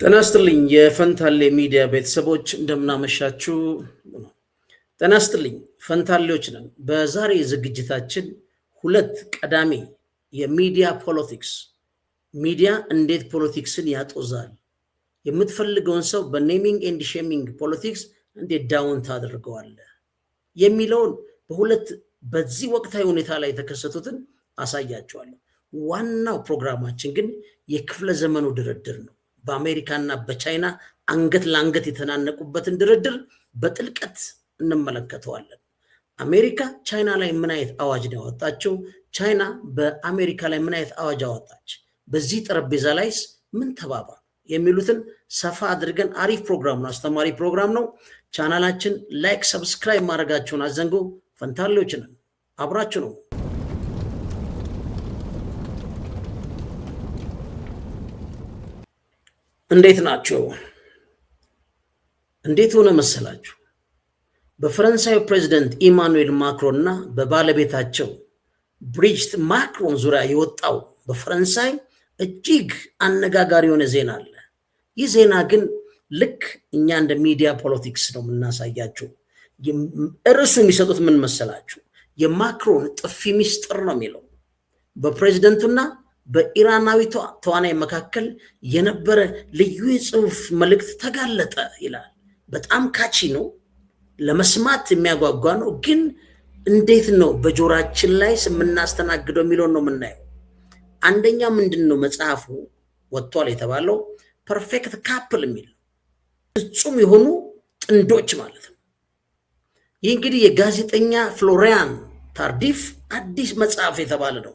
ጤና ይስጥልኝ የፈንታሌ ሚዲያ ቤተሰቦች እንደምናመሻችሁ። ጤና ይስጥልኝ ፈንታሌዎች ነን። በዛሬ ዝግጅታችን ሁለት ቀዳሚ የሚዲያ ፖለቲክስ ሚዲያ እንዴት ፖለቲክስን ያጦዛል፣ የምትፈልገውን ሰው በኔሚንግ ኤንድ ሼሚንግ ፖለቲክስ እንዴት ዳውን ታደርገዋለህ የሚለውን በሁለት በዚህ ወቅታዊ ሁኔታ ላይ የተከሰቱትን አሳያቸዋለሁ። ዋናው ፕሮግራማችን ግን የክፍለ ዘመኑ ድርድር ነው። በአሜሪካና በቻይና አንገት ለአንገት የተናነቁበትን ድርድር በጥልቀት እንመለከተዋለን። አሜሪካ ቻይና ላይ ምን አይነት አዋጅ ነው ያወጣችው? ቻይና በአሜሪካ ላይ ምን አይነት አዋጅ አወጣች? በዚህ ጠረጴዛ ላይስ ምን ተባባሉ? የሚሉትን ሰፋ አድርገን አሪፍ ፕሮግራም ነው፣ አስተማሪ ፕሮግራም ነው። ቻናላችን ላይክ፣ ሰብስክራይብ ማድረጋችሁን አዘንጉ። ፈንታሌዎች ነን፣ አብራችሁ ነው። እንዴት ናቸው? እንዴት ሆነ መሰላችሁ? በፈረንሳዩ ፕሬዚደንት ኢማኑኤል ማክሮን እና በባለቤታቸው ብሪጅት ማክሮን ዙሪያ የወጣው በፈረንሳይ እጅግ አነጋጋሪ የሆነ ዜና አለ። ይህ ዜና ግን ልክ እኛ እንደ ሚዲያ ፖለቲክስ ነው የምናሳያችሁ። እርሱ የሚሰጡት ምን መሰላችሁ? የማክሮን ጥፊ ሚስጥር ነው የሚለው። በፕሬዚደንቱና በኢራናዊ ተዋናይ መካከል የነበረ ልዩ የጽሁፍ መልእክት ተጋለጠ ይላል። በጣም ካቺ ነው፣ ለመስማት የሚያጓጓ ነው። ግን እንዴት ነው በጆራችን ላይ የምናስተናግደው የሚለውን ነው የምናየው። አንደኛ ምንድን ነው መጽሐፉ ወጥቷል የተባለው ፐርፌክት ካፕል የሚል ፍጹም የሆኑ ጥንዶች ማለት ነው። ይህ እንግዲህ የጋዜጠኛ ፍሎሪያን ታርዲፍ አዲስ መጽሐፍ የተባለ ነው።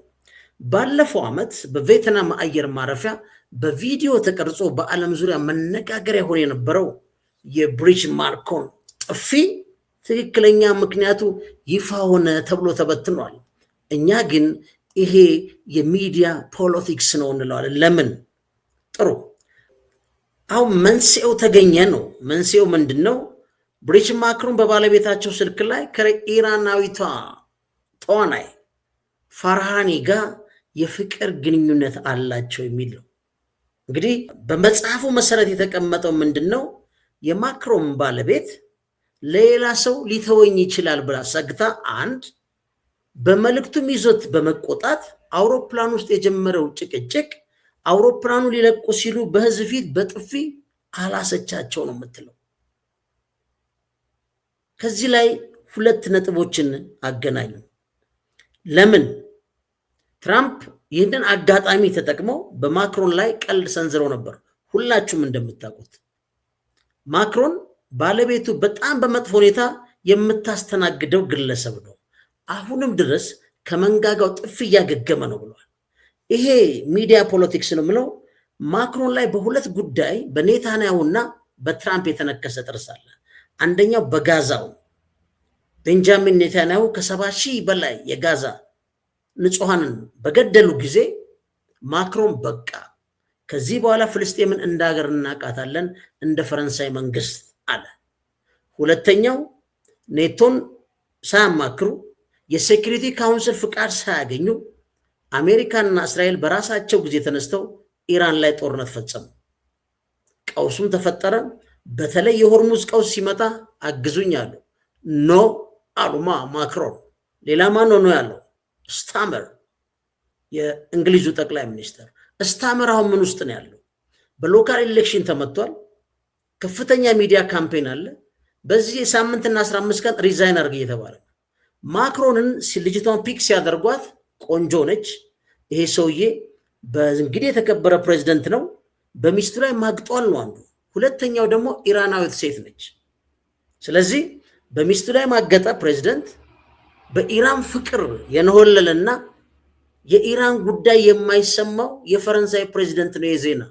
ባለፈው ዓመት በቬትናም አየር ማረፊያ በቪዲዮ ተቀርጾ በዓለም ዙሪያ መነጋገሪያ ሆኖ የነበረው የብሪጅት ማክሮን ጥፊ ትክክለኛ ምክንያቱ ይፋ ሆነ ተብሎ ተበትኗል። እኛ ግን ይሄ የሚዲያ ፖለቲክስ ነው እንለዋለን። ለምን? ጥሩ፣ አሁን መንስኤው ተገኘ ነው። መንስኤው ምንድን ነው? ብሪጅት ማክሮን በባለቤታቸው ስልክ ላይ ከኢራናዊቷ ተዋናይ ፋርሃኒ ጋር የፍቅር ግንኙነት አላቸው የሚል ነው። እንግዲህ በመጽሐፉ መሰረት የተቀመጠው ምንድን ነው? የማክሮን ባለቤት ሌላ ሰው ሊተወኝ ይችላል ብላ ሰግታ፣ አንድ በመልእክቱም ይዞት በመቆጣት አውሮፕላን ውስጥ የጀመረው ጭቅጭቅ አውሮፕላኑ ሊለቁ ሲሉ በህዝብ ፊት በጥፊ አላሰቻቸው ነው የምትለው። ከዚህ ላይ ሁለት ነጥቦችን አገናኙ። ለምን? ትራምፕ ይህንን አጋጣሚ ተጠቅመው በማክሮን ላይ ቀልድ ሰንዝረው ነበር። ሁላችሁም እንደምታውቁት ማክሮን ባለቤቱ በጣም በመጥፎ ሁኔታ የምታስተናግደው ግለሰብ ነው፣ አሁንም ድረስ ከመንጋጋው ጥፍ እያገገመ ነው ብሏል። ይሄ ሚዲያ ፖለቲክስ ነው ምለው። ማክሮን ላይ በሁለት ጉዳይ በኔታንያሁና በትራምፕ የተነከሰ ጥርስ አለ። አንደኛው በጋዛው ቤንጃሚን ኔታንያሁ ከ70,000 በላይ የጋዛ ንጹሐንን በገደሉ ጊዜ ማክሮን በቃ ከዚህ በኋላ ፍልስጤምን እንዳገር እናቃታለን እንደ ፈረንሳይ መንግስት አለ። ሁለተኛው ኔቶን ሳያማክሩ የሴኩሪቲ ካውንስል ፍቃድ ሳያገኙ አሜሪካና እስራኤል በራሳቸው ጊዜ ተነስተው ኢራን ላይ ጦርነት ፈጸሙ። ቀውሱም ተፈጠረ። በተለይ የሆርሙዝ ቀውስ ሲመጣ አግዙኝ አሉ። ኖ አሉማ ማክሮን። ሌላ ማን ነው ያለው? ስታመር፣ የእንግሊዙ ጠቅላይ ሚኒስትር ስታመር አሁን ምን ውስጥ ነው ያለው? በሎካል ኤሌክሽን ተመቷል። ከፍተኛ ሚዲያ ካምፔን አለ። በዚህ ሳምንትና 15 ቀን ሪዛይን አድርግ እየተባለ ነው። ማክሮንን ልጅቷን ፒክ ሲያደርጓት ቆንጆ ነች። ይሄ ሰውዬ በእንግዲህ የተከበረ ፕሬዚደንት ነው። በሚስቱ ላይ ማግጧል ነው አንዱ። ሁለተኛው ደግሞ ኢራናዊት ሴት ነች። ስለዚህ በሚስቱ ላይ ማገጠ ፕሬዚደንት በኢራን ፍቅር የነሆለለና የኢራን ጉዳይ የማይሰማው የፈረንሳይ ፕሬዚደንት ነው። የዜና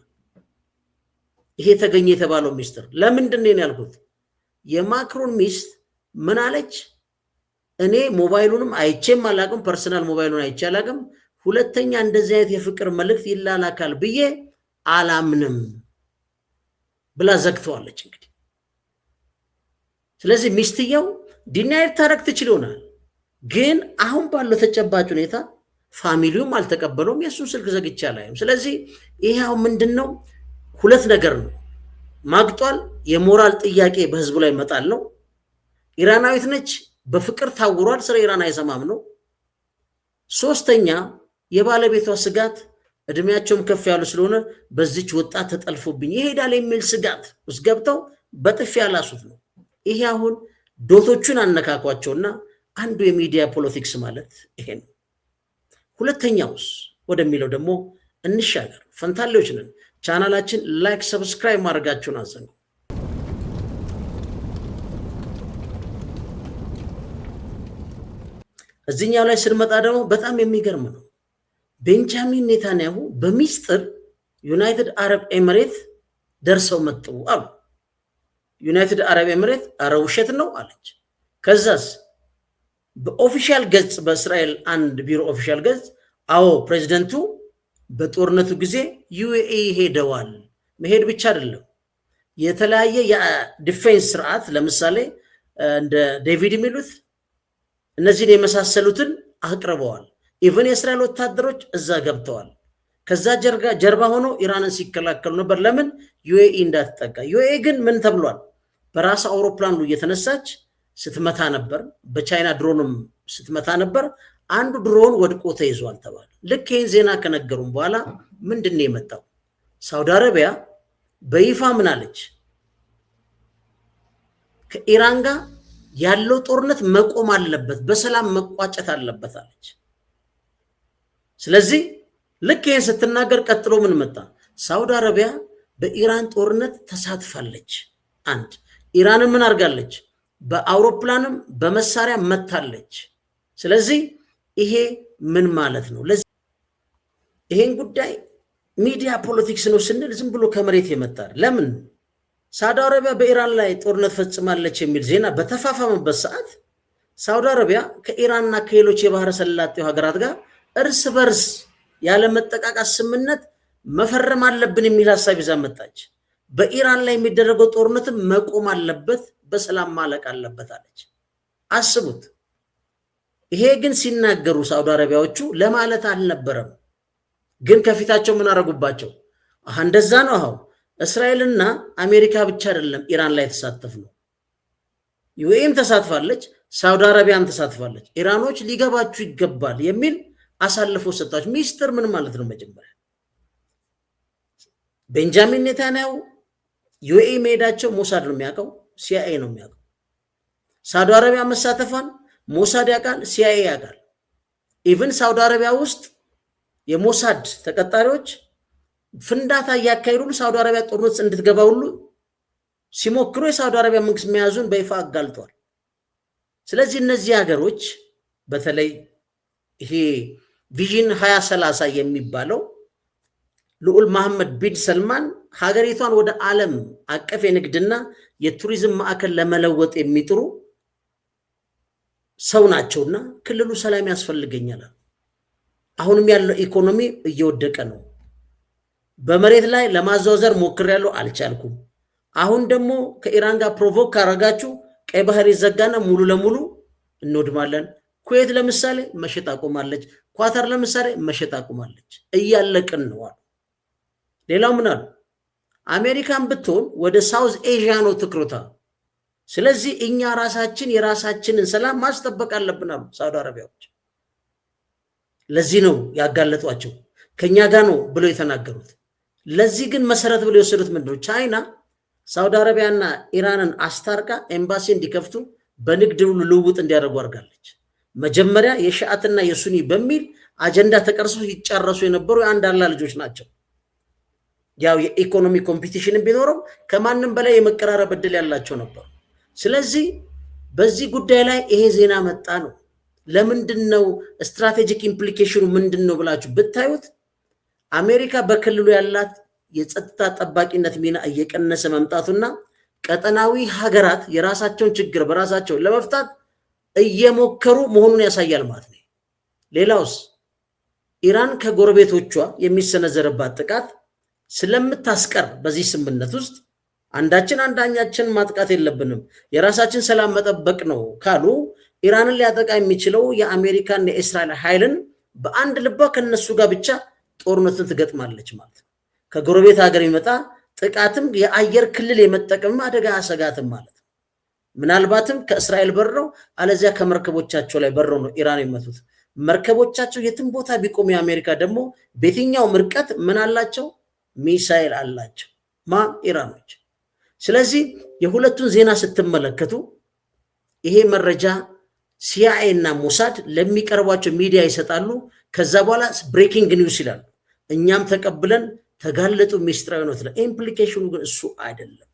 ይሄ ተገኘ የተባለው ሚስጥር ለምንድን ነው ያልኩት? የማክሮን ሚስት ምን አለች? እኔ ሞባይሉንም አይቼም አላቅም፣ ፐርሰናል ሞባይሉን አይቼ አላቅም። ሁለተኛ እንደዚህ አይነት የፍቅር መልእክት ይላላካል ብዬ አላምንም ብላ ዘግተዋለች። እንግዲህ ስለዚህ ሚስትየው ዲናይር ታረግ ትችል ይሆናል፣ ግን አሁን ባለው ተጨባጭ ሁኔታ ፋሚሊውም አልተቀበለውም። የሱን ስልክ ዘግቻ ላይም። ስለዚህ ይሄው ምንድነው? ሁለት ነገር ነው። ማግጧል። የሞራል ጥያቄ በህዝቡ ላይ መጣል ነው። ኢራናዊት ነች፣ በፍቅር ታውሯል፣ ስለ ኢራን አይሰማም ነው። ሶስተኛ የባለቤቷ ስጋት እድሜያቸውም ከፍ ያሉ ስለሆነ በዚች ወጣት ተጠልፎብኝ ይሄዳል የሚል ስጋት ውስጥ ገብተው በጥፊ ያላሱት ነው። ይሄ አሁን ዶቶቹን አነካኳቸውና አንዱ የሚዲያ ፖለቲክስ ማለት ይሄ ነው። ሁለተኛውስ ወደሚለው ደግሞ እንሻገር። ፈንታሌዎች ነን። ቻናላችን ላይክ፣ ሰብስክራይብ ማድረጋችሁን አዘንጉ። እዚህኛው ላይ ስንመጣ ደግሞ በጣም የሚገርም ነው። ቤንጃሚን ኔታንያሁ በሚስጥር ዩናይትድ አረብ ኤምሬት ደርሰው መጡ አሉ። ዩናይትድ አረብ ኤምሬት አረ ውሸት ነው አለች። ከዛስ በኦፊሻል ገጽ በእስራኤል አንድ ቢሮ ኦፊሻል ገጽ አዎ ፕሬዚደንቱ በጦርነቱ ጊዜ ዩኤኢ ሄደዋል። መሄድ ብቻ አይደለም የተለያየ የዲፌንስ ስርዓት ለምሳሌ እንደ ዴቪድ የሚሉት እነዚህን የመሳሰሉትን አቅርበዋል። ኢቨን የእስራኤል ወታደሮች እዛ ገብተዋል። ከዛ ጀርባ ሆኖ ኢራንን ሲከላከሉ ነበር። ለምን ዩኤኢ እንዳትጠጋ። ዩኤኢ ግን ምን ተብሏል? በራስ አውሮፕላን እየተነሳች ስትመታ ነበር። በቻይና ድሮንም ስትመታ ነበር። አንዱ ድሮን ወድቆ ተይዟል ተባለ። ልክ ይህን ዜና ከነገሩም በኋላ ምንድን ነው የመጣው? ሳውዲ አረቢያ በይፋ ምን አለች? ከኢራን ጋር ያለው ጦርነት መቆም አለበት፣ በሰላም መቋጨት አለበት አለች። ስለዚህ ልክ ይህን ስትናገር ቀጥሎ ምን መጣ? ሳውዲ አረቢያ በኢራን ጦርነት ተሳትፋለች። አንድ ኢራንን ምን አድርጋለች? በአውሮፕላንም በመሳሪያ መታለች። ስለዚህ ይሄ ምን ማለት ነው? ለዚህ ይሄን ጉዳይ ሚዲያ ፖለቲክስ ነው ስንል ዝም ብሎ ከመሬት የመጣ ለምን ሳውዲ አረቢያ በኢራን ላይ ጦርነት ፈጽማለች የሚል ዜና በተፋፋመበት ሰዓት ሳውዲ አረቢያ ከኢራንና ከሌሎች የባህረ ሰላጤው ሀገራት ጋር እርስ በርስ ያለ መጠቃቃት ስምምነት መፈረም አለብን የሚል ሐሳብ ይዛ መጣች። በኢራን ላይ የሚደረገው ጦርነትም መቆም አለበት፣ በሰላም ማለቅ አለበት አለች። አስቡት። ይሄ ግን ሲናገሩ ሳውዲ አረቢያዎቹ ለማለት አልነበረም። ግን ከፊታቸው ምን አረጉባቸው? እንደዛ ነው። አሁን እስራኤልና አሜሪካ ብቻ አይደለም ኢራን ላይ ተሳተፍ ነው። ዩኤም ተሳትፋለች፣ ሳውዲ አረቢያም ተሳትፋለች። ኢራኖች ሊገባችሁ ይገባል የሚል አሳልፎ ሰጣች። ሚስጥር ምን ማለት ነው? መጀመሪያ ቤንጃሚን ኔታንያሁ ዩኤ መሄዳቸው ሞሳድ ነው የሚያውቀው፣ ሲአይኤ ነው የሚያውቀው። ሳውዲ አረቢያ መሳተፏን ሞሳድ ያውቃል፣ ሲአይኤ ያውቃል። ኢቭን ሳውዲ አረቢያ ውስጥ የሞሳድ ተቀጣሪዎች ፍንዳታ እያካሄዱ ሳውዲ አረቢያ ጦርነት እንድትገባ ሁሉ ሲሞክሩ የሳውዲ አረቢያ መንግስት መያዙን በይፋ አጋልጧል። ስለዚህ እነዚህ ሀገሮች በተለይ ይሄ ቪዥን 2030 የሚባለው ልዑል መሐመድ ቢን ሰልማን ሀገሪቷን ወደ ዓለም አቀፍ የንግድና የቱሪዝም ማዕከል ለመለወጥ የሚጥሩ ሰው ናቸውና ክልሉ ሰላም ያስፈልገኛል። አሁንም ያለው ኢኮኖሚ እየወደቀ ነው። በመሬት ላይ ለማዘዋወር ሞክሬያለሁ፣ አልቻልኩም። አሁን ደግሞ ከኢራን ጋር ፕሮቮክ ካረጋችሁ ቀይ ባህር ይዘጋና ሙሉ ለሙሉ እንወድማለን። ኩዌት ለምሳሌ መሸጥ አቁማለች። ኳታር ለምሳሌ መሸጥ አቁማለች። እያለቅን ነው አሉ። ሌላው ምን አሉ? አሜሪካን ብትሆን ወደ ሳውዝ ኤዥያ ነው ትኩረቷ። ስለዚህ እኛ ራሳችን የራሳችንን ሰላም ማስጠበቅ አለብን አሉ ሳውዲ አረቢያዎች። ለዚህ ነው ያጋለጧቸው። ከኛ ጋር ነው ብለው የተናገሩት። ለዚህ ግን መሰረት ብለው የወሰዱት ምንድነው? ቻይና ሳውዲ አረቢያና ኢራንን አስታርቃ ኤምባሲ እንዲከፍቱ በንግድ ልውውጥ እንዲያደርጉ አድርጋለች። መጀመሪያ የሺዓትና የሱኒ በሚል አጀንዳ ተቀርሶ ሲጨረሱ የነበሩ የአንድ አላህ ልጆች ናቸው። ያው የኢኮኖሚ ኮምፒቲሽን ቢኖረው ከማንም በላይ የመቀራረብ እድል ያላቸው ነበሩ። ስለዚህ በዚህ ጉዳይ ላይ ይሄ ዜና መጣ ነው። ለምንድነው ስትራቴጂክ ኢምፕሊኬሽኑ ምንድነው ብላችሁ ብታዩት አሜሪካ በክልሉ ያላት የጸጥታ ጠባቂነት ሚና እየቀነሰ መምጣቱና ቀጠናዊ ሀገራት የራሳቸውን ችግር በራሳቸው ለመፍታት እየሞከሩ መሆኑን ያሳያል ማለት ነው። ሌላውስ ኢራን ከጎረቤቶቿ የሚሰነዘርባት ጥቃት ስለምታስቀር በዚህ ስምምነት ውስጥ አንዳኛችን ማጥቃት የለብንም የራሳችን ሰላም መጠበቅ ነው ካሉ ኢራንን ሊያጠቃ የሚችለው የአሜሪካና የእስራኤል ኃይልን በአንድ ልባ ከነሱ ጋር ብቻ ጦርነትን ትገጥማለች ማለት ነው። ከጎረቤት ሀገር የሚመጣ ጥቃትም የአየር ክልል የመጠቀም አደጋ አሰጋትም ማለት ነው። ምናልባትም ከእስራኤል በረው አለዚያ ከመርከቦቻቸው ላይ በረው ነው ኢራን የመቱት። መርከቦቻቸው የትም ቦታ ቢቆም የአሜሪካ ደግሞ በየትኛው ምርቀት ምን አላቸው? ሚሳኤል አላቸው ኢራኖች። ስለዚህ የሁለቱን ዜና ስትመለከቱ ይሄ መረጃ ሲአይኤ እና ሞሳድ ለሚቀርቧቸው ሚዲያ ይሰጣሉ። ከዛ በኋላ ብሬኪንግ ኒውስ ይላሉ። እኛም ተቀብለን ተጋለጡ ሚስጥራዊ ነው ትላል። ኢምፕሊኬሽኑ ግን እሱ አይደለም።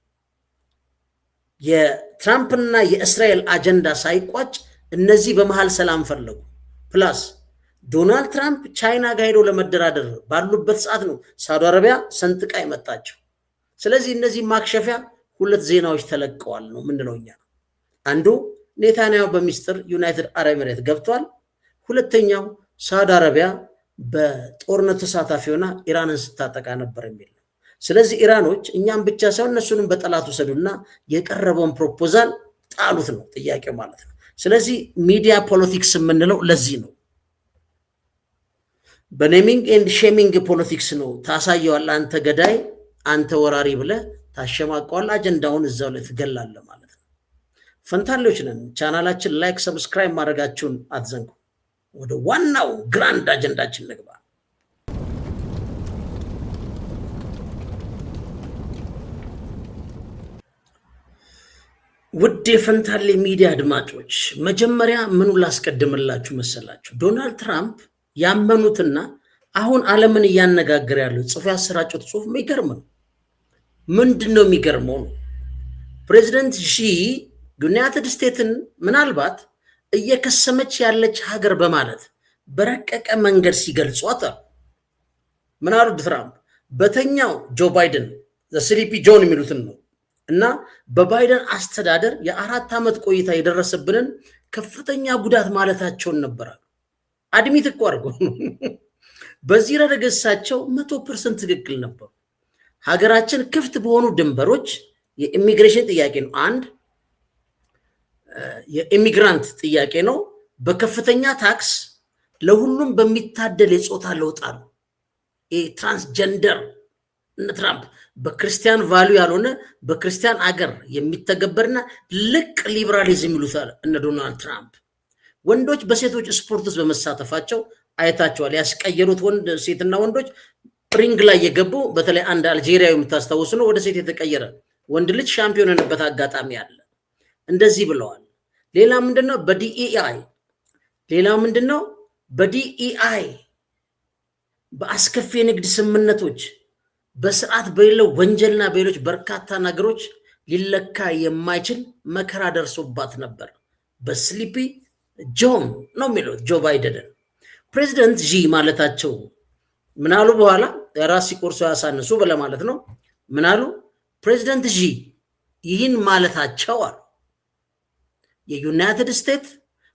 የትራምፕና የእስራኤል አጀንዳ ሳይቋጭ እነዚህ በመሃል ሰላም ፈለጉ። ፕላስ ዶናልድ ትራምፕ ቻይና ጋር ሄደው ለመደራደር ባሉበት ሰዓት ነው ሳውዲ አረቢያ ሰንጥቃ የመጣቸው። ስለዚህ እነዚህ ማክሸፊያ ሁለት ዜናዎች ተለቀዋል ነው ምንለው እኛ። አንዱ ኔታንያሁ በሚስጥር ዩናይትድ አረብ ኤሚሬት ገብቷል። ሁለተኛው ሳውዲ አረቢያ በጦርነቱ ተሳታፊ ሆና ኢራንን ስታጠቃ ነበር የሚል ነው። ስለዚህ ኢራኖች እኛም ብቻ ሳይሆን እነሱንም በጠላት ወሰዱና የቀረበውን ፕሮፖዛል ጣሉት ነው ጥያቄው ማለት ነው። ስለዚህ ሚዲያ ፖለቲክስ የምንለው ለዚህ ነው። በኔሚንግ ኤንድ ሼሚንግ ፖለቲክስ ነው። ታሳየዋል፣ አንተ ገዳይ፣ አንተ ወራሪ ብለህ ታሸማቀዋል። አጀንዳውን እዛው ላይ ትገላለህ ማለት ነው። ፈንታሌዎች ነን። ቻናላችን ላይክ፣ ሰብስክራይብ ማድረጋችሁን አትዘንጉ። ወደ ዋናው ግራንድ አጀንዳችን ንግባ። ውድ የፈንታሌ ሚዲያ አድማጮች መጀመሪያ ምኑ ላስቀድምላችሁ መሰላችሁ? ዶናልድ ትራምፕ ያመኑትና አሁን ዓለምን እያነጋገረ ያለው ጽሑፍ ያሰራጩት ጽሑፍ የሚገርም ነው። ምንድን ነው የሚገርመው ነው ፕሬዚደንት ሺ ዩናይትድ ስቴትስን ምናልባት እየከሰመች ያለች ሀገር በማለት በረቀቀ መንገድ ሲገልጿት አሉ። ምን አሉ ትራምፕ? በተኛው ጆ ባይደን ስሊፒ ጆን የሚሉትን ነው እና በባይደን አስተዳደር የ4 ዓመት ቆይታ የደረሰብንን ከፍተኛ ጉዳት ማለታቸውን ነበራሉ። አድሚት እኮ አድርጎ በዚህ ረገድ እሳቸው 100% ትክክል ነበሩ። ሀገራችን ክፍት በሆኑ ድንበሮች የኢሚግሬሽን ጥያቄ ነው፣ አንድ የኢሚግራንት ጥያቄ ነው። በከፍተኛ ታክስ ለሁሉም በሚታደል የጾታ ለውጥ አሉ። ትራንስጀንደር ትራምፕ በክርስቲያን ቫሉ ያልሆነ በክርስቲያን አገር የሚተገበርና ልቅ ሊበራሊዝም ይሉታል እነ ዶናልድ ትራምፕ። ወንዶች በሴቶች ስፖርት ውስጥ በመሳተፋቸው አይታቸዋል። ያስቀየሩት ሴትና ወንዶች ሪንግ ላይ የገቡ በተለይ አንድ አልጄሪያዊ የምታስታውሱ ነው፣ ወደ ሴት የተቀየረ ወንድ ልጅ ሻምፒዮን የሆነበት አጋጣሚ አለ። እንደዚህ ብለዋል። ሌላ ምንድነው? በዲኢአይ በአስከፊ የንግድ ስምምነቶች በስርዓት በሌለው ወንጀልና በሌሎች በርካታ ነገሮች ሊለካ የማይችል መከራ ደርሶባት ነበር። በስሊፒ ጆን ነው የሚለው ጆ ባይደን ፕሬዚደንት ዢ ማለታቸው ምናሉ በኋላ ራስ ሲቆርሶ ያሳንሱ በለማለት ነው። ምናሉ ፕሬዚደንት ዢ ይህን ማለታቸው አሉ የዩናይትድ ስቴትስ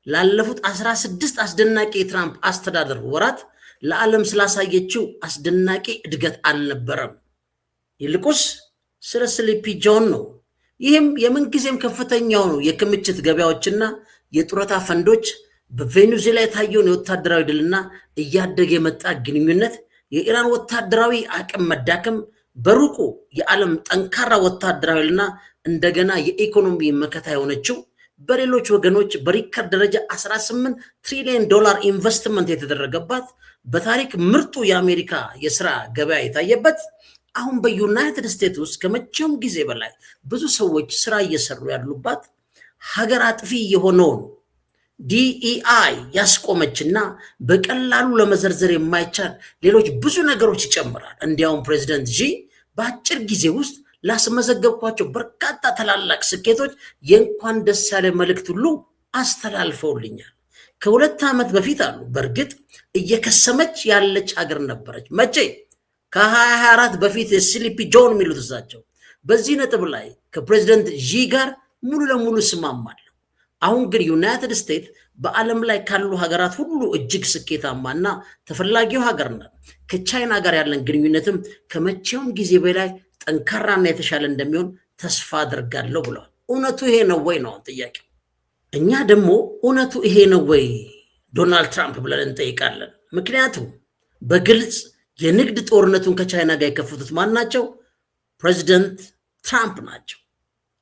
ላለፉት 16 አስደናቂ የትራምፕ አስተዳደር ወራት ለዓለም ስላሳየችው አስደናቂ እድገት አልነበረም። ይልቁስ ስለ ስሊፒ ጆን ነው። ይህም የምንጊዜም ከፍተኛው ነው የክምችት ገበያዎችና የጡረታ ፈንዶች በቬኔዙዌላ የታየውን የወታደራዊ ድልና እያደገ የመጣ ግንኙነት፣ የኢራን ወታደራዊ አቅም መዳከም፣ በሩቁ የዓለም ጠንካራ ወታደራዊና እንደገና የኢኮኖሚ መከታ የሆነችው በሌሎች ወገኖች በሪከርድ ደረጃ 18 ትሪሊዮን ዶላር ኢንቨስትመንት የተደረገባት በታሪክ ምርጡ የአሜሪካ የስራ ገበያ የታየበት አሁን በዩናይትድ ስቴትስ ውስጥ ከመቼውም ጊዜ በላይ ብዙ ሰዎች ስራ እየሰሩ ያሉባት ሀገር አጥፊ የሆነውን ዲኢአይ ያስቆመችና በቀላሉ ለመዘርዘር የማይቻል ሌሎች ብዙ ነገሮች ይጨምራል። እንዲያውም ፕሬዚደንት ዢ በአጭር ጊዜ ውስጥ ላስመዘገብኳቸው በርካታ ታላላቅ ስኬቶች የእንኳን ደስ ያለ መልእክት ሁሉ አስተላልፈውልኛል። ከ2 ዓመት በፊት አሉ በእርግጥ እየከሰመች ያለች ሀገር ነበረች። መቼ? ከ2024 በፊት ስሊፒ ጆን የሚሉት እሳቸው። በዚህ ነጥብ ላይ ከፕሬዚደንት ዢ ጋር ሙሉ ለሙሉ እስማማለሁ። አሁን ግን ዩናይትድ ስቴትስ በዓለም ላይ ካሉ ሀገራት ሁሉ እጅግ ስኬታማና ተፈላጊው ሀገር ናት። ከቻይና ጋር ያለን ግንኙነትም ከመቼውም ጊዜ በላይ ጠንካራና የተሻለ እንደሚሆን ተስፋ አድርጋለሁ ብለዋል። እውነቱ ይሄ ነው ወይ ነው ጥያቄ። እኛ ደግሞ እውነቱ ይሄ ነው ወይ ዶናልድ ትራምፕ ብለን እንጠይቃለን። ምክንያቱም በግልጽ የንግድ ጦርነቱን ከቻይና ጋር የከፈቱት ማን ናቸው? ፕሬዚደንት ትራምፕ ናቸው።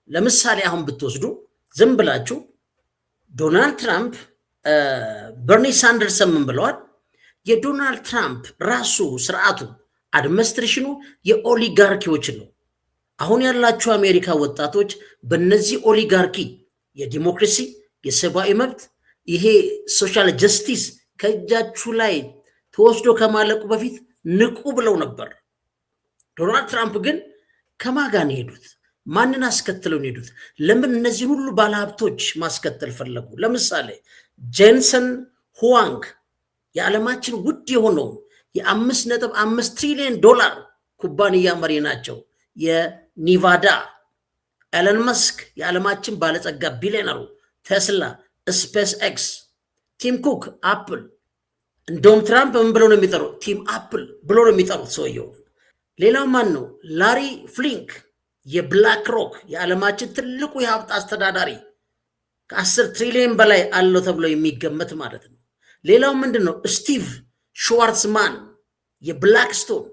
ለምሳሌ አሁን ብትወስዱ ዝም ብላችሁ ዶናልድ ትራምፕ በርኒ ሳንደርሰን ምን ብለዋል? የዶናልድ ትራምፕ ራሱ ስርዓቱ አድሚኒስትሬሽኑ የኦሊጋርኪዎች ነው። አሁን ያላችሁ አሜሪካ ወጣቶች በነዚህ ኦሊጋርኪ የዲሞክራሲ የሰብአዊ መብት ይሄ ሶሻል ጀስቲስ ከእጃችሁ ላይ ተወስዶ ከማለቁ በፊት ንቁ ብለው ነበር። ዶናልድ ትራምፕ ግን ከማጋን ሄዱት? ማንን አስከትለው ሄዱት? ለምን እነዚህ ሁሉ ባለሀብቶች ማስከተል ፈለጉ? ለምሳሌ ጄንሰን ሁዋንግ የዓለማችን ውድ የሆነው የ5.5 ትሪሊዮን ዶላር ኩባንያ መሪ ናቸው። የኒቫዳ ኤለን መስክ የዓለማችን ባለጸጋ ቢሊዮነሩ፣ ቴስላ፣ ስፔስ ኤክስ፣ ቲም ኩክ አፕል። እንደውም ትራምፕ ምን ብለው ነው የሚጠሩት? ቲም አፕል ብሎ ነው የሚጠሩት ሰውየው። ሌላው ማን ነው? ላሪ ፍሊንክ የብላክ ሮክ የዓለማችን ትልቁ የሀብት አስተዳዳሪ ከ10 ትሪሊዮን በላይ አለው ተብሎ የሚገመት ማለት ነው። ሌላው ምንድን ነው? ስቲቭ ሽዋርትስማን የብላክስቶን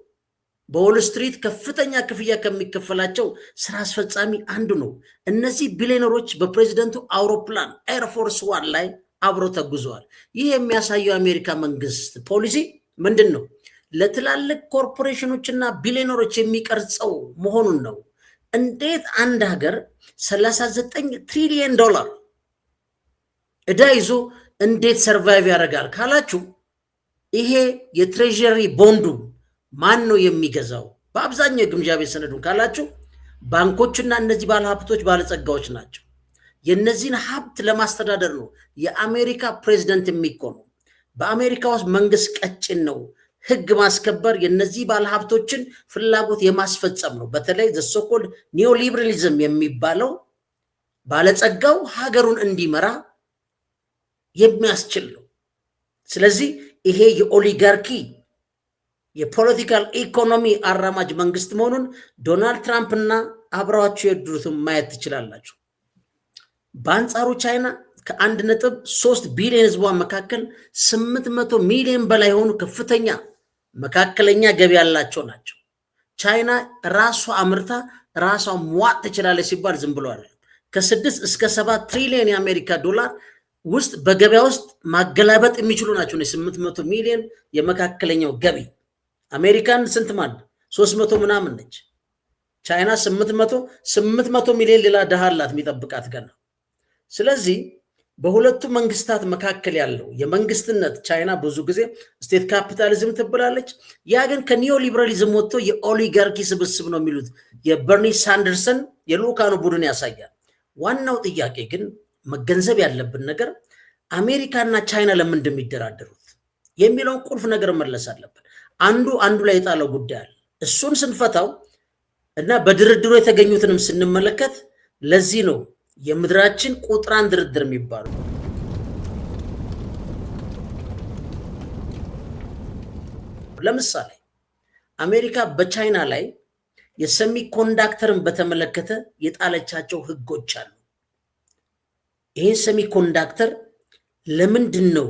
በዎል ስትሪት ከፍተኛ ክፍያ ከሚከፈላቸው ስራ አስፈጻሚ አንዱ ነው። እነዚህ ቢሊዮነሮች በፕሬዚደንቱ አውሮፕላን ኤርፎርስ ዋን ላይ አብረው ተጉዘዋል። ይህ የሚያሳየው የአሜሪካ መንግስት ፖሊሲ ምንድን ነው? ለትላልቅ ኮርፖሬሽኖችና ቢሊዮነሮች የሚቀርጸው መሆኑን ነው። እንዴት አንድ ሀገር 39 ትሪሊዮን ዶላር ዕዳ ይዞ እንዴት ሰርቫይቭ ያደርጋል ካላችሁ፣ ይሄ የትሬዠሪ ቦንዱ ማን ነው የሚገዛው? በአብዛኛው የግምጃ ቤት ሰነዱን ካላችሁ ባንኮችና እነዚህ ባለሀብቶች ባለጸጋዎች ናቸው። የነዚህን ሀብት ለማስተዳደር ነው የአሜሪካ ፕሬዚደንት የሚቆመው። በአሜሪካ ውስጥ መንግስት ቀጭን ነው። ህግ ማስከበር የነዚህ ባለሀብቶችን ፍላጎት የማስፈጸም ነው። በተለይ ዘሶኮልድ ኒዮሊበራሊዝም የሚባለው ባለጸጋው ሀገሩን እንዲመራ የሚያስችል ነው። ስለዚህ ይሄ የኦሊጋርኪ የፖለቲካል ኢኮኖሚ አራማጅ መንግስት መሆኑን ዶናልድ ትራምፕ እና አብረዋቸው የድሩትም ማየት ትችላላችሁ። በአንጻሩ ቻይና ከ1.3 ቢሊዮን ህዝቧ መካከል 800 ሚሊዮን በላይ የሆኑ ከፍተኛ መካከለኛ ገቢ ያላቸው ናቸው። ቻይና ራሷ አምርታ ራሷ መዋጥ ትችላለች ሲባል ዝም ብሎ አይደለም። ከ6 እስከ 7 ትሪሊዮን የአሜሪካ ዶላር ውስጥ በገበያ ውስጥ ማገላበጥ የሚችሉ ናቸው። 800 ሚሊዮን የመካከለኛው ገቢ አሜሪካን ስንት ማለት 300 ምናምን ነች። ቻይና 800 ሚሊዮን ሌላ ድሃ አላት የሚጠብቃት ገና። ስለዚህ በሁለቱ መንግስታት መካከል ያለው የመንግስትነት ቻይና ብዙ ጊዜ ስቴት ካፒታሊዝም ትብላለች። ያ ግን ከኒዮ ሊበራሊዝም ወጥቶ የኦሊጋርኪ ስብስብ ነው የሚሉት የበርኒ ሳንደርሰን የልኡካኑ ቡድን ያሳያል። ዋናው ጥያቄ ግን መገንዘብ ያለብን ነገር አሜሪካና ቻይና ለምን እንደሚደራደሩት የሚለውን ቁልፍ ነገር መለስ አለብን። አንዱ ላይ የጣለው ጉዳይ አለ። እሱን ስንፈታው እና በድርድሩ የተገኙትንም ስንመለከት ለዚህ ነው የምድራችን ቁጥር 1 ድርድር የሚባለው። ለምሳሌ አሜሪካ በቻይና ላይ የሰሚ ኮንዳክተርን በተመለከተ የጣለቻቸው ህጎች አሉ። ይሄ ሰሚ ኮንዳክተር ለምንድን ነው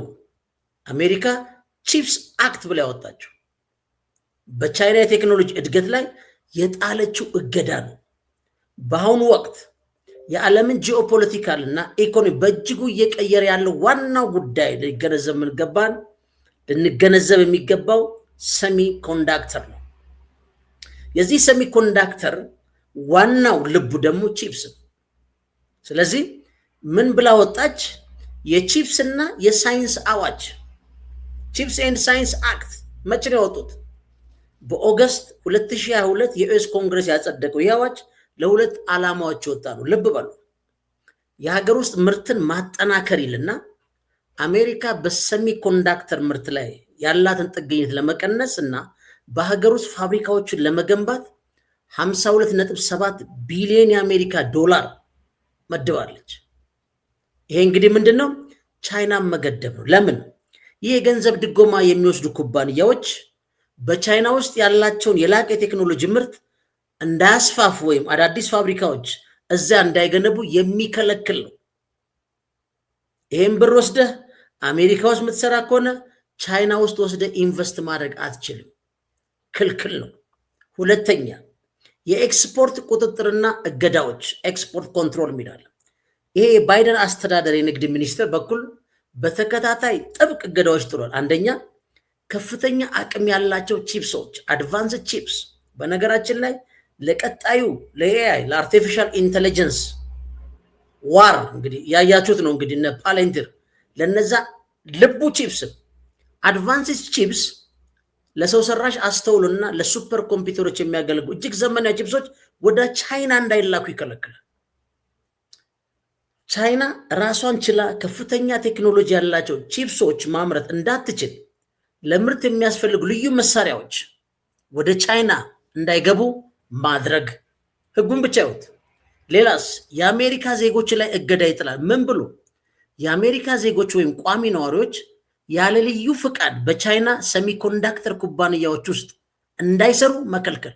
አሜሪካ ቺፕስ አክት ብላ ያወጣችው? በቻይና የቴክኖሎጂ እድገት ላይ የጣለችው እገዳ ነው። በአሁኑ ወቅት የዓለምን ጂኦፖለቲካል እና ኢኮኖሚ በእጅጉ እየቀየረ ያለው ዋናው ጉዳይ ልንገነዘብ የሚገባው ሰሚ ኮንዳክተር ነው። የዚህ ሰሚ ኮንዳክተር ዋናው ልቡ ደግሞ ቺፕስ ነው። ስለዚህ ምን ብላ ወጣች? የቺፕስ እና የሳይንስ አዋጅ ቺፕስ ኤንድ ሳይንስ አክት መቼ ነው ያወጡት? በኦገስት 2022 የዩኤስ ኮንግረስ ያጸደቀው ይህ አዋጅ ለሁለት ዓላማዎች ወጣ ነው። ልብ በሉ። የሀገር ውስጥ ምርትን ማጠናከር ይልና አሜሪካ በሰሚ ኮንዳክተር ምርት ላይ ያላትን ጥገኝነት ለመቀነስ እና በሀገር ውስጥ ፋብሪካዎችን ለመገንባት 52.7 ቢሊዮን የአሜሪካ ዶላር መድባለች። ይሄ እንግዲህ ምንድነው? ቻይናን መገደብ ነው። ለምን? ይህ የገንዘብ ድጎማ የሚወስዱ ኩባንያዎች በቻይና ውስጥ ያላቸውን የላቀ ቴክኖሎጂ ምርት እንዳያስፋፉ ወይም አዳዲስ ፋብሪካዎች እዛ እንዳይገነቡ የሚከለክል ነው። ይሄን ብር ወስደህ አሜሪካ ውስጥ የምትሰራ ከሆነ ቻይና ውስጥ ወስደህ ኢንቨስት ማድረግ አትችልም፣ ክልክል ነው። ሁለተኛ የኤክስፖርት ቁጥጥርና እገዳዎች ኤክስፖርት ኮንትሮል የሚላል ይሄ የባይደን አስተዳደር የንግድ ሚኒስቴር በኩል በተከታታይ ጥብቅ እገዳዎች ጥሏል። አንደኛ ከፍተኛ አቅም ያላቸው ቺፕሶች አድቫንስድ ቺፕስ በነገራችን ላይ ለቀጣዩ ለኤአይ ለአርቲፊሻል ኢንቴሊጀንስ ዋር እንግዲህ ያያችሁት ነው። እንግዲህ እነ ፓሌንቲር ለነዛ ልቡ ቺፕስ አድቫንስድ ቺፕስ ለሰው ሰራሽ አስተውሎና ለሱፐር ኮምፒውተሮች የሚያገለግሉ እጅግ ዘመናዊ ቺፕሶች ወደ ቻይና እንዳይላኩ ይከለክላል። ቻይና ራሷን ችላ ከፍተኛ ቴክኖሎጂ ያላቸው ቺፕሶች ማምረት እንዳትችል ለምርት የሚያስፈልጉ ልዩ መሳሪያዎች ወደ ቻይና እንዳይገቡ ማድረግ ህጉን ብቻ ይወት። ሌላስ የአሜሪካ ዜጎች ላይ እገዳ ይጥላል። ምን ብሎ የአሜሪካ ዜጎች ወይም ቋሚ ነዋሪዎች ያለ ልዩ ፍቃድ በቻይና ሰሚኮንዳክተር ኩባንያዎች ውስጥ እንዳይሰሩ መከልከል።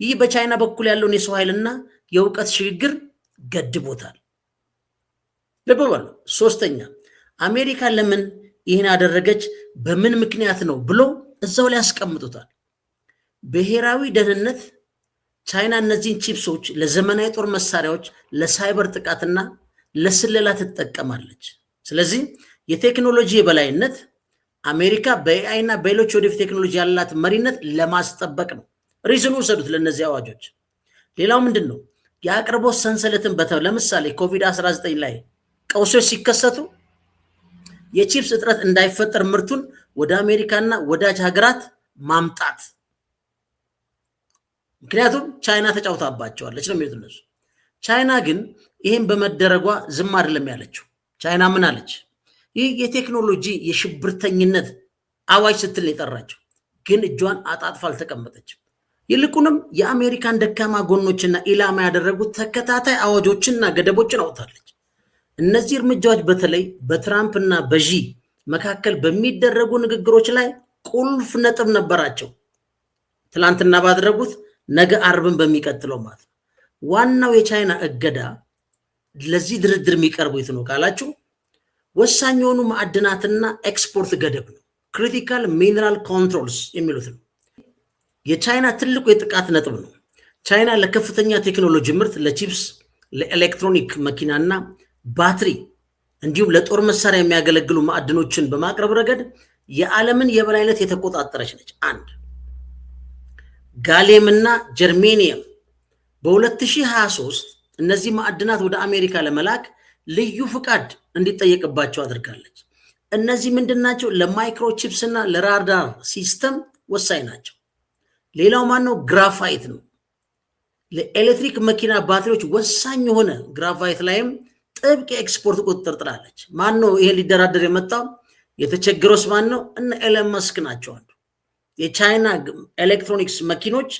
ይህ በቻይና በኩል ያለውን የሰው ኃይልና የእውቀት ሽግግር ገድቦታል። ልብ በሉ። ሶስተኛ አሜሪካ ለምን ይህን ያደረገች በምን ምክንያት ነው ብሎ እዛው ላይ ያስቀምጡታል። ብሔራዊ ደህንነት ቻይና እነዚህን ቺፕሶች ለዘመናዊ ጦር መሳሪያዎች፣ ለሳይበር ጥቃትና ለስለላ ትጠቀማለች። ስለዚህ የቴክኖሎጂ የበላይነት አሜሪካ በኤአይ እና በሌሎች ወደፊት ቴክኖሎጂ ያላት መሪነት ለማስጠበቅ ነው። ሪዝኑ ውሰዱት ለእነዚህ አዋጆች። ሌላው ምንድን ነው? የአቅርቦት ሰንሰለትን ለምሳሌ ኮቪድ-19 ላይ ቀውሶች ሲከሰቱ የቺፕስ እጥረት እንዳይፈጠር ምርቱን ወደ አሜሪካና ወዳጅ ሀገራት ማምጣት። ምክንያቱም ቻይና ተጫውታባቸዋለች ነው የሚሉት እነሱ። ቻይና ግን ይህን በመደረጓ ዝም አይደለም ያለችው። ቻይና ምን አለች? ይህ የቴክኖሎጂ የሽብርተኝነት አዋጅ ስትል የጠራቸው ግን እጇን አጣጥፋ አልተቀመጠችም። ይልቁንም የአሜሪካን ደካማ ጎኖችና ኢላማ ያደረጉት ተከታታይ አዋጆችና ገደቦችን አውጥታለች። እነዚህ እርምጃዎች በተለይ በትራምፕ እና በዢ መካከል በሚደረጉ ንግግሮች ላይ ቁልፍ ነጥብ ነበራቸው። ትላንትና ባደረጉት ነገ አርብን በሚቀጥለው ማለት ነው። ዋናው የቻይና እገዳ ለዚህ ድርድር የሚቀርቡት ነው ካላችሁ ወሳኝ የሆኑ ማዕድናትና ኤክስፖርት ገደብ ነው። ክሪቲካል ሚነራል ኮንትሮልስ የሚሉት ነው። የቻይና ትልቁ የጥቃት ነጥብ ነው። ቻይና ለከፍተኛ ቴክኖሎጂ ምርት፣ ለቺፕስ፣ ለኤሌክትሮኒክ መኪናና ባትሪ እንዲሁም ለጦር መሳሪያ የሚያገለግሉ ማዕድኖችን በማቅረብ ረገድ የዓለምን የበላይነት የተቆጣጠረች ነች። አንድ ጋሊየም እና ጀርሜኒየም በ2023 እነዚህ ማዕድናት ወደ አሜሪካ ለመላክ ልዩ ፍቃድ እንዲጠየቅባቸው አድርጋለች። እነዚህ ምንድናቸው? ለማይክሮቺፕስ እና ለራዳር ሲስተም ወሳኝ ናቸው። ሌላው ማን ነው? ግራፋይት ነው። ለኤሌክትሪክ መኪና ባትሪዎች ወሳኝ የሆነ ግራፋይት ላይም ጥብቅ የኤክስፖርት ቁጥጥር ጥላለች። ማን ነው ይሄ ሊደራደር የመጣው? የተቸገረውስ ማን ነው? እነ ኤለን መስክ ናቸው። አንዱ የቻይና ኤሌክትሮኒክስ መኪኖች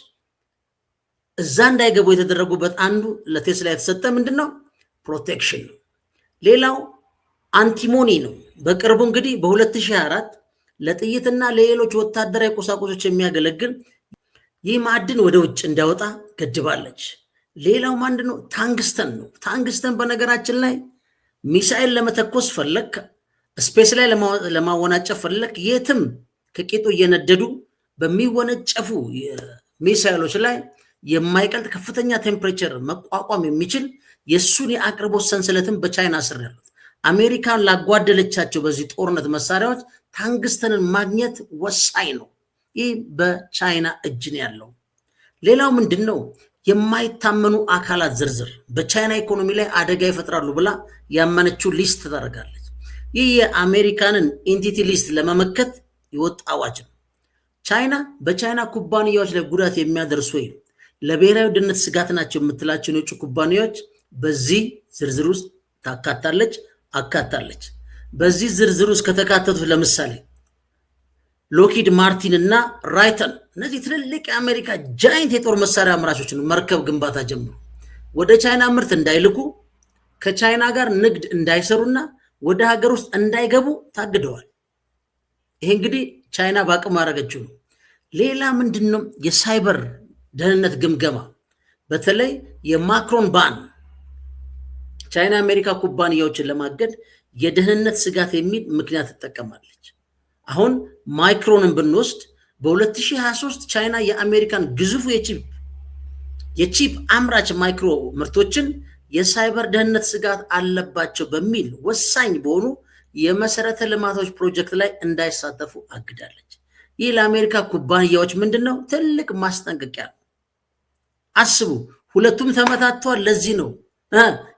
እዛ እንዳይገቡ የተደረጉበት አንዱ ለቴስላ የተሰጠ ምንድነው? ፕሮቴክሽን ነው። ሌላው አንቲሞኒ ነው። በቅርቡ እንግዲህ በ2024 ለጥይትና ለሌሎች ወታደራዊ ቁሳቁሶች የሚያገለግል ይህ ማዕድን ወደ ውጭ እንዳይወጣ ገድባለች። ሌላው ማንድ ነው? ታንግስተን ነው። ታንግስተን በነገራችን ላይ ሚሳኤል ለመተኮስ ፈለክ፣ ስፔስ ላይ ለማወናጨፍ ፈለክ፣ የትም ከቂጡ እየነደዱ በሚወነጨፉ ሚሳኤሎች ላይ የማይቀልጥ ከፍተኛ ቴምፕሬቸር መቋቋም የሚችል የሱን የአቅርቦት ሰንሰለትን በቻይና ስር ያሉት አሜሪካን ላጓደለቻቸው በዚህ ጦርነት መሳሪያዎች ታንግስተንን ማግኘት ወሳኝ ነው። ይህ በቻይና እጅ ነው ያለው። ሌላው ምንድን ነው? የማይታመኑ አካላት ዝርዝር በቻይና ኢኮኖሚ ላይ አደጋ ይፈጥራሉ ብላ ያመነችው ሊስት ተደረጋለች። ይህ የአሜሪካንን ኢንቲቲ ሊስት ለመመከት የወጣ አዋጅ ነው። ቻይና በቻይና ኩባንያዎች ላይ ጉዳት የሚያደርሱ ወይም ለብሔራዊ ደህንነት ስጋት ናቸው የምትላቸውን የውጭ ኩባንያዎች በዚህ ዝርዝር ውስጥ አካታለች። በዚህ ዝርዝር ውስጥ ከተካተቱት ለምሳሌ ሎኪድ ማርቲን እና ራይተን፣ እነዚህ ትልልቅ የአሜሪካ ጃይንት የጦር መሳሪያ አምራቾች ነው። መርከብ ግንባታ ጀምሮ ወደ ቻይና ምርት እንዳይልኩ፣ ከቻይና ጋር ንግድ እንዳይሰሩና ወደ ሀገር ውስጥ እንዳይገቡ ታግደዋል። ይሄ እንግዲህ ቻይና በአቅም ማድረገችው ነው። ሌላ ምንድን ነው? የሳይበር ደህንነት ግምገማ፣ በተለይ የማክሮን ባን ቻይና አሜሪካ ኩባንያዎችን ለማገድ የደህንነት ስጋት የሚል ምክንያት ትጠቀማለች። አሁን ማይክሮንን ብንወስድ በ2023 ቻይና የአሜሪካን ግዙፉ የቺፕ የቺፕ አምራች ማይክሮ ምርቶችን የሳይበር ደህንነት ስጋት አለባቸው በሚል ወሳኝ በሆኑ የመሰረተ ልማቶች ፕሮጀክት ላይ እንዳይሳተፉ አግዳለች። ይህ ለአሜሪካ ኩባንያዎች ምንድነው? ትልቅ ማስጠንቀቂያ ነው። አስቡ፣ ሁለቱም ተመታተዋል። ለዚህ ነው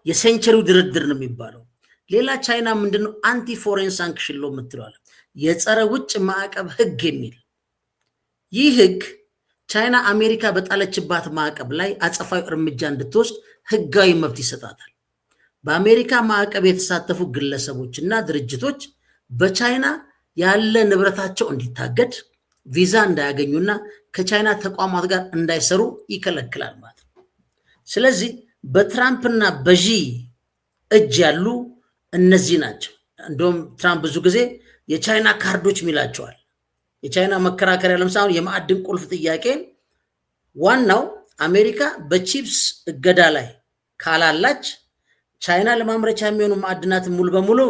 የሴንቸሪው ድርድር ነው የሚባለው። ሌላ ቻይና ምንድነው? አንቲ ፎሬን ሳንክሽን ሎ የምትለዋል፣ የጸረ ውጭ ማዕቀብ ህግ የሚል ይህ ህግ ቻይና አሜሪካ በጣለችባት ማዕቀብ ላይ አጸፋዊ እርምጃ እንድትወስድ ህጋዊ መብት ይሰጣታል። በአሜሪካ ማዕቀብ የተሳተፉ ግለሰቦች እና ድርጅቶች በቻይና ያለ ንብረታቸው እንዲታገድ፣ ቪዛ እንዳያገኙና ከቻይና ተቋማት ጋር እንዳይሰሩ ይከለክላል ማለት ነው። ስለዚህ በትራምፕና በዢ እጅ ያሉ እነዚህ ናቸው። እንደውም ትራምፕ ብዙ ጊዜ የቻይና ካርዶች ሚላቸዋል። የቻይና መከራከሪያ ለምሳሌ የማዕድን ቁልፍ ጥያቄ ዋናው አሜሪካ በቺፕስ እገዳ ላይ ካላላች ቻይና ለማምረቻ የሚሆኑ ማዕድናትን ሙሉ በሙሉ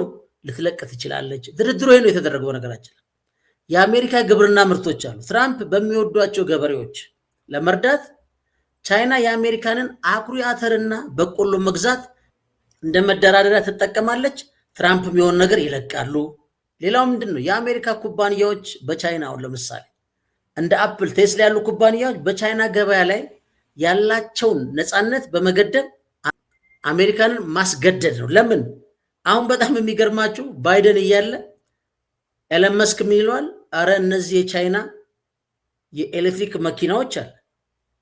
ልትለቅ ትችላለች። ድርድሩ ይሄ ነው የተደረገው። ነገራችን የአሜሪካ ግብርና ምርቶች አሉ። ትራምፕ በሚወዷቸው ገበሬዎች ለመርዳት ቻይና የአሜሪካንን አኩሪ አተርና በቆሎ መግዛት እንደ መደራደሪያ ትጠቀማለች። ትራምፕ የሚሆን ነገር ይለቃሉ። ሌላው ምንድነው? የአሜሪካ ኩባንያዎች በቻይና አሁን ለምሳሌ እንደ አፕል፣ ቴስላ ያሉ ኩባንያዎች በቻይና ገበያ ላይ ያላቸውን ነፃነት በመገደብ አሜሪካንን ማስገደድ ነው። ለምን? አሁን በጣም የሚገርማችሁ ባይደን እያለ ኤለን መስክ ምን ይለዋል? አረ እነዚህ የቻይና የኤሌክትሪክ መኪናዎች አለ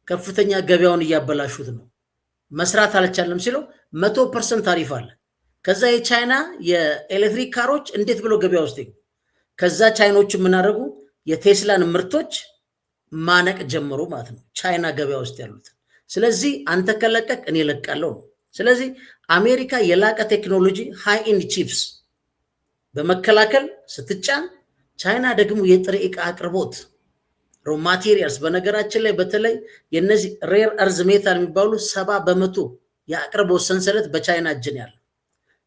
ከፍተኛ ገበያውን እያበላሹት ነው፣ መስራት አልቻለም ሲለው 100% ታሪፍ አለ። ከዛ የቻይና የኤሌክትሪክ ካሮች እንዴት ብሎ ገበያ ውስጥ ይገቡ? ከዛ ቻይኖች ምን አደረጉ? የቴስላን ምርቶች ማነቅ ጀመሩ ማለት ነው፣ ቻይና ገበያ ውስጥ ያሉት። ስለዚህ አንተ ከለቀቅ እኔ ለቃለሁ ነው። ስለዚህ አሜሪካ የላቀ ቴክኖሎጂ ሃይ ኢንድ ቺፕስ በመከላከል ስትጫን፣ ቻይና ደግሞ የጥሬ ዕቃ አቅርቦት ሮ ማቴሪያልስ፣ በነገራችን ላይ በተለይ የነዚህ ሬር እርዝ ሜታል የሚባሉ 70% የአቅርቦት ሰንሰለት በቻይና እጅ ነው ያለው።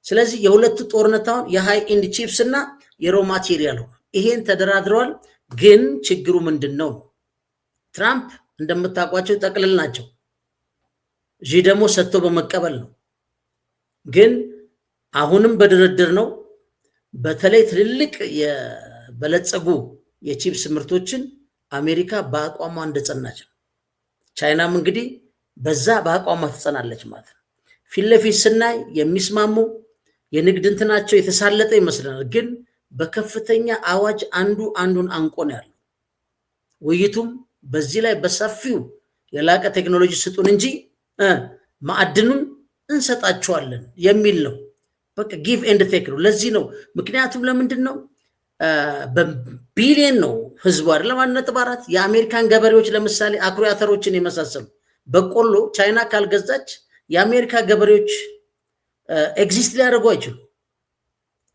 ስለዚህ የሁለቱ ጦርነት አሁን የሃይ ኢንድ ቺፕስ እና የሮ ማቴሪያል ሆነ። ይሄን ተደራድረዋል። ግን ችግሩ ምንድነው? ትራምፕ እንደምታውቋቸው ጠቅልል ናቸው። ዢ ደግሞ ሰጥቶ በመቀበል ነው። ግን አሁንም በድርድር ነው። በተለይ ትልልቅ የበለጸጉ የቺፕስ ምርቶችን አሜሪካ በአቋሟ እንደጸናች ነው። ቻይናም እንግዲህ በዛ በአቋሟ ትጸናለች ማለት ነው። ፊት ለፊት ስናይ የሚስማሙ የንግድ እንትናቸው የተሳለጠ ይመስለናል። ግን በከፍተኛ አዋጅ አንዱ አንዱን አንቆ ነው ያለው። ውይይቱም በዚህ ላይ በሰፊው የላቀ ቴክኖሎጂ ስጡን እንጂ ማዕድኑን እንሰጣቸዋለን የሚል ነው። በቃ ጊቭ ኤንድ ቴክ ነው። ለዚህ ነው ምክንያቱም ለምንድን ነው በቢሊየን ነው ህዝቡ አይደለም 1.4 የአሜሪካን ገበሬዎች ለምሳሌ አኩሪ አተሮችን የመሳሰሉ በቆሎ ቻይና ካልገዛች የአሜሪካ ገበሬዎች ኤግዚስት ሊያደርጉ አይችሉ።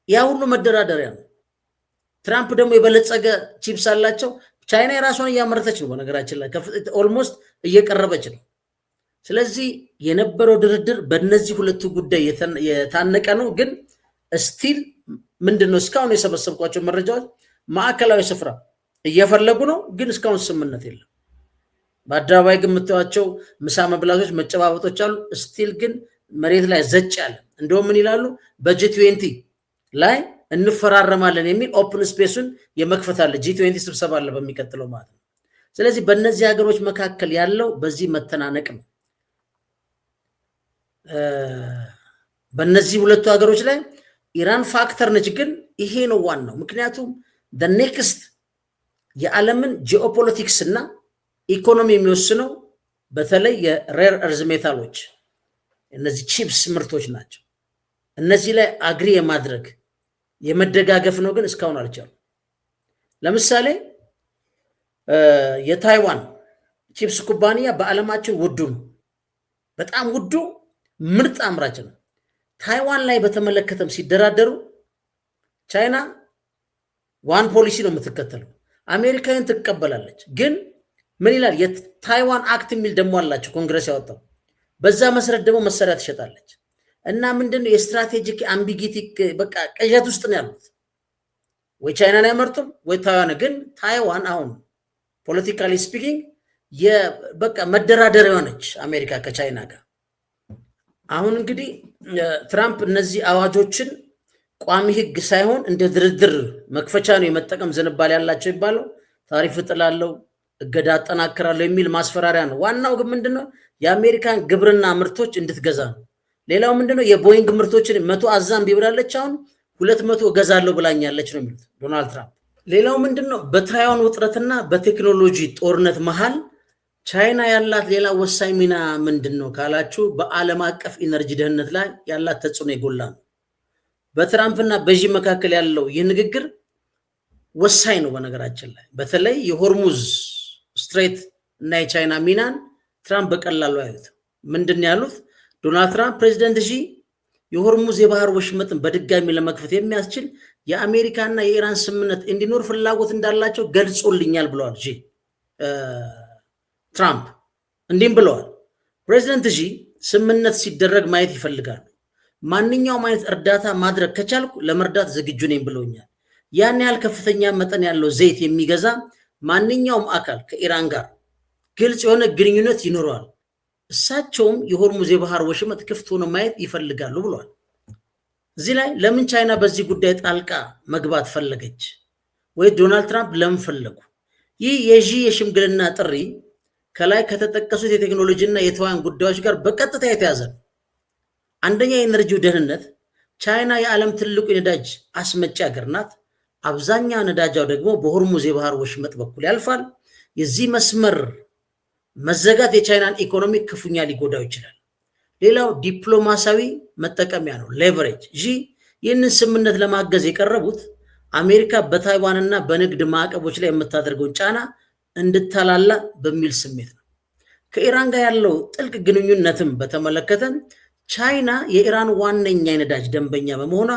ያ ሁሉ መደራደሪያ ነው። ትራምፕ ደግሞ የበለጸገ ቺፕስ አላቸው። ቻይና የራሷን እያመረተች ነው። በነገራችን ላይ ኦልሞስት እየቀረበች ነው። ስለዚህ የነበረው ድርድር በእነዚህ ሁለቱ ጉዳይ የታነቀ ነው። ግን ስቲል ምንድነው እስካሁን የሰበሰብኳቸው መረጃዎች ማዕከላዊ ስፍራ እየፈለጉ ነው። ግን እስካሁን ስምምነት የለም። በአደባባይ ግን የምታዩዋቸው ምሳ መብላቶች፣ መጨባበጦች አሉ። ስቲል ግን መሬት ላይ ዘጭ ያለ እንደውም ምን ይላሉ? በጂ20 ላይ እንፈራረማለን የሚል ኦፕን ስፔሱን የመክፈት አለ። ጂ20 ስብሰባ አለ በሚቀጥለው ማለት ነው። ስለዚህ በእነዚህ ሀገሮች መካከል ያለው በዚህ መተናነቅ ነው። በእነዚህ ሁለቱ ሀገሮች ላይ ኢራን ፋክተር ነች። ግን ይሄ ነው ዋናው። ምክንያቱም ኔክስት የዓለምን ጂኦፖለቲክስ እና ኢኮኖሚ የሚወስነው በተለይ የሬር እርዝ ሜታሎች እነዚህ ቺፕስ ምርቶች ናቸው። እነዚህ ላይ አግሪ የማድረግ የመደጋገፍ ነው። ግን እስካሁን አልቻሉ። ለምሳሌ የታይዋን ቺፕስ ኩባንያ በዓለማችን ውዱ ነው። በጣም ውዱ ምርጥ አምራች ነው። ታይዋን ላይ በተመለከተም ሲደራደሩ ቻይና ዋን ፖሊሲ ነው የምትከተለው። አሜሪካን ትቀበላለች። ግን ምን ይላል? የታይዋን አክት የሚል ደግሞ አላቸው ኮንግረስ ያወጣው። በዛ መሰረት ደግሞ መሳሪያ ትሸጣለች። እና ምንድነው የስትራቴጂክ አምቢጊቲ በቃ ቅዠት ውስጥ ነው ያሉት። ወይ ቻይናን አይመርጡም ወይ ታይዋን። ግን ታይዋን አሁን ፖለቲካሊ ስፒኪንግ በቃ መደራደር የሆነች አሜሪካ ከቻይና ጋር። አሁን እንግዲህ ትራምፕ እነዚህ አዋጆችን ቋሚ ህግ ሳይሆን እንደ ድርድር መክፈቻ ነው የመጠቀም ዝንባሌ ያላቸው ይባለው። ታሪፍ እጥላለሁ፣ እገዳ አጠናክራለሁ የሚል ማስፈራሪያ ነው። ዋናው ግን ምንድነው የአሜሪካን ግብርና ምርቶች እንድትገዛ ነው። ሌላው ምንድነው የቦይንግ ምርቶችን 100 አዛም ቢብላለች፣ አሁን 200 እገዛለሁ ብላኛለች ነው የሚሉት ዶናልድ ትራምፕ። ሌላው ምንድነው በታይዋን ውጥረትና በቴክኖሎጂ ጦርነት መሃል ቻይና ያላት ሌላ ወሳኝ ሚና ምንድነው ካላችሁ በዓለም አቀፍ ኢነርጂ ደህንነት ላይ ያላት ተጽዕኖ የጎላ ነው። በትራምፕና በዢ መካከል ያለው ይህ ንግግር ወሳኝ ነው። በነገራችን ላይ በተለይ የሆርሙዝ ስትሬት እና የቻይና ሚናን ትራምፕ በቀላሉ አዩት። ምንድን ያሉት ዶናልድ ትራምፕ ፕሬዚደንት ሺ የሆርሙዝ የባህር ወሽመጥን በድጋሚ ለመክፈት የሚያስችል የአሜሪካና የኢራን ስምምነት እንዲኖር ፍላጎት እንዳላቸው ገልጾልኛል ብለዋል። ትራምፕ እንዲህም ብለዋል። ፕሬዚደንት ሺ ስምምነት ሲደረግ ማየት ይፈልጋሉ። ማንኛውም አይነት እርዳታ ማድረግ ከቻልኩ ለመርዳት ዝግጁ ነኝ ብለውኛል። ያን ያህል ከፍተኛ መጠን ያለው ዘይት የሚገዛ ማንኛውም አካል ከኢራን ጋር ግልጽ የሆነ ግንኙነት ይኖረዋል። እሳቸውም የሆርሙዝ የባህር ወሽመጥ ክፍት ሆኖ ማየት ይፈልጋሉ ብለዋል። እዚህ ላይ ለምን ቻይና በዚህ ጉዳይ ጣልቃ መግባት ፈለገች ወይ ዶናልድ ትራምፕ ለምን ፈለጉ? ይህ የዢ የሽምግልና ጥሪ ከላይ ከተጠቀሱት የቴክኖሎጂና የተዋን ጉዳዮች ጋር በቀጥታ የተያዘ ነው። አንደኛ የኤነርጂው ደህንነት። ቻይና የዓለም ትልቁ የነዳጅ አስመጪ ሀገር ናት። አብዛኛው ነዳጃው ደግሞ በሆርሙዝ የባህር ወሽመጥ በኩል ያልፋል። የዚህ መስመር መዘጋት የቻይናን ኢኮኖሚ ክፉኛ ሊጎዳው ይችላል። ሌላው ዲፕሎማሲያዊ መጠቀሚያ ነው፣ ሌቨሬጅ። ይህንን ስምምነት ለማገዝ የቀረቡት አሜሪካ በታይዋንና በንግድ ማዕቀቦች ላይ የምታደርገውን ጫና እንድታላላ በሚል ስሜት ነው። ከኢራን ጋር ያለው ጥልቅ ግንኙነትም በተመለከተ ቻይና የኢራን ዋነኛ የነዳጅ ደንበኛ በመሆኗ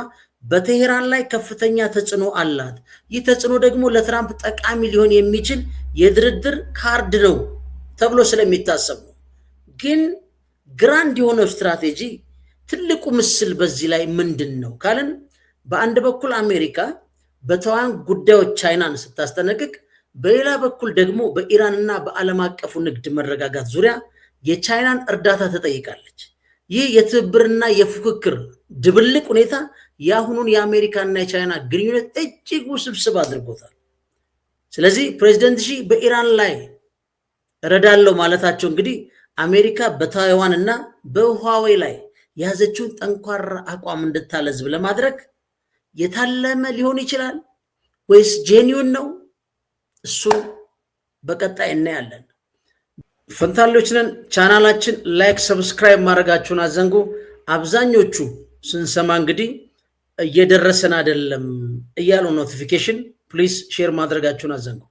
በቴሄራን ላይ ከፍተኛ ተጽዕኖ አላት። ይህ ተጽዕኖ ደግሞ ለትራምፕ ጠቃሚ ሊሆን የሚችል የድርድር ካርድ ነው ተብሎ ስለሚታሰብ ነው። ግን ግራንድ የሆነው ስትራቴጂ ትልቁ ምስል በዚህ ላይ ምንድን ነው ካልን በአንድ በኩል አሜሪካ በታይዋን ጉዳዮች ቻይናን ስታስጠነቅቅ፣ በሌላ በኩል ደግሞ በኢራንና በዓለም አቀፉ ንግድ መረጋጋት ዙሪያ የቻይናን እርዳታ ትጠይቃለች። ይህ የትብብርና የፉክክር ድብልቅ ሁኔታ የአሁኑን የአሜሪካና የቻይና ግንኙነት እጅግ ውስብስብ አድርጎታል። ስለዚህ ፕሬዚደንት ሺ በኢራን ላይ እረዳለሁ ማለታቸው እንግዲህ አሜሪካ በታይዋን እና በሁዋዌይ ላይ የያዘችውን ጠንኳራ አቋም እንድታለዝብ ለማድረግ የታለመ ሊሆን ይችላል ወይስ ጄኒውን ነው? እሱን በቀጣይ እናያለን። ፈንታሌዎች ነን። ቻናላችን ላይክ፣ ሰብስክራይብ ማድረጋችሁን አዘንጉ። አብዛኞቹ ስንሰማ እንግዲህ እየደረሰን አይደለም እያሉ ኖቲፊኬሽን ፕሊዝ ሼር ማድረጋችሁን አዘንጉ።